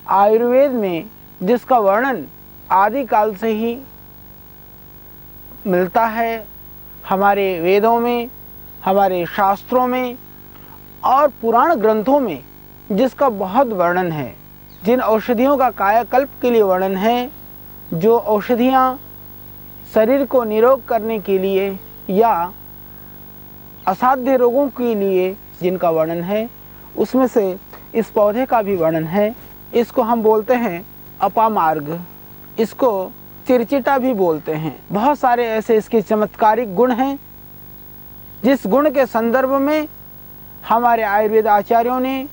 आयुर्वेद में जिसका वर्णन आदिकाल से ही मिलता है, हमारे वेदों में, हमारे शास्त्रों में और पुराण ग्रंथों में जिसका बहुत वर्णन है, जिन औषधियों का कायाकल्प के लिए वर्णन है, जो औषधियाँ शरीर को निरोग करने के लिए या असाध्य रोगों के लिए जिनका वर्णन है, उसमें से इस पौधे का भी वर्णन है। इसको हम बोलते हैं अपामार्ग, इसको चिरचिटा भी बोलते हैं। बहुत सारे ऐसे इसके चमत्कारिक गुण हैं, जिस गुण के संदर्भ में हमारे आयुर्वेद आचार्यों ने,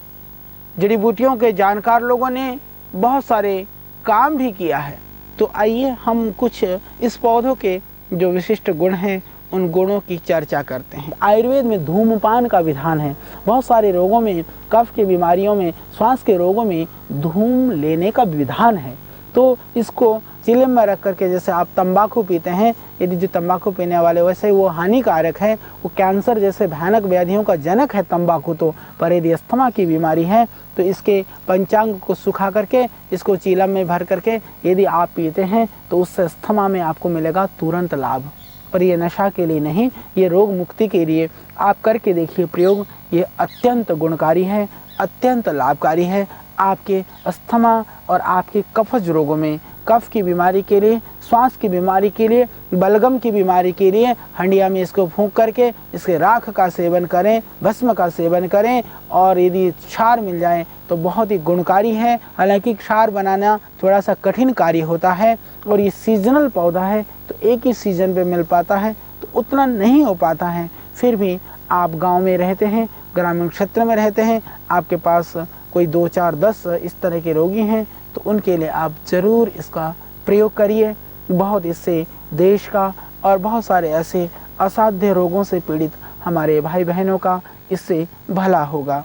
जड़ी बूटियों के जानकार लोगों ने बहुत सारे काम भी किया है। तो आइए हम कुछ इस पौधों के जो विशिष्ट गुण हैं उन गुणों की चर्चा करते हैं। आयुर्वेद में धूम्रपान का विधान है। बहुत सारे रोगों में, कफ की बीमारियों में, श्वास के रोगों में धूम लेने का विधान है। तो इसको चिलम में रख करके, जैसे आप तंबाकू पीते हैं, यदि जो तंबाकू पीने वाले वैसे वो हानिकारक है, वो कैंसर जैसे भयानक व्याधियों का जनक है तंबाकू तो, पर यदि अस्थमा की बीमारी है तो इसके पंचांग को सुखा करके, इसको चीलम में भर करके यदि आप पीते हैं तो उससे अस्थमा में आपको मिलेगा तुरंत लाभ। पर ये नशा के लिए नहीं, ये रोग मुक्ति के लिए आप करके देखिए प्रयोग। ये अत्यंत गुणकारी है, अत्यंत लाभकारी है आपके अस्थमा और आपके कफज रोगों में, कफ की बीमारी के लिए, श्वास की बीमारी के लिए, बलगम की बीमारी के लिए हंडिया में इसको फूंक करके इसके राख का सेवन करें, भस्म का सेवन करें। और यदि क्षार मिल जाए तो बहुत ही गुणकारी है। हालांकि क्षार बनाना थोड़ा सा कठिन कार्य होता है और ये सीजनल पौधा है, तो एक ही सीजन पे मिल पाता है, तो उतना नहीं हो पाता है। फिर भी आप गाँव में रहते हैं, ग्रामीण क्षेत्र में रहते हैं, आपके पास कोई 2, 4, 10 इस तरह के रोगी हैं, तो उनके लिए आप ज़रूर इसका प्रयोग करिए। बहुत इससे देश का और बहुत सारे ऐसे असाध्य रोगों से पीड़ित हमारे भाई बहनों का इससे भला होगा।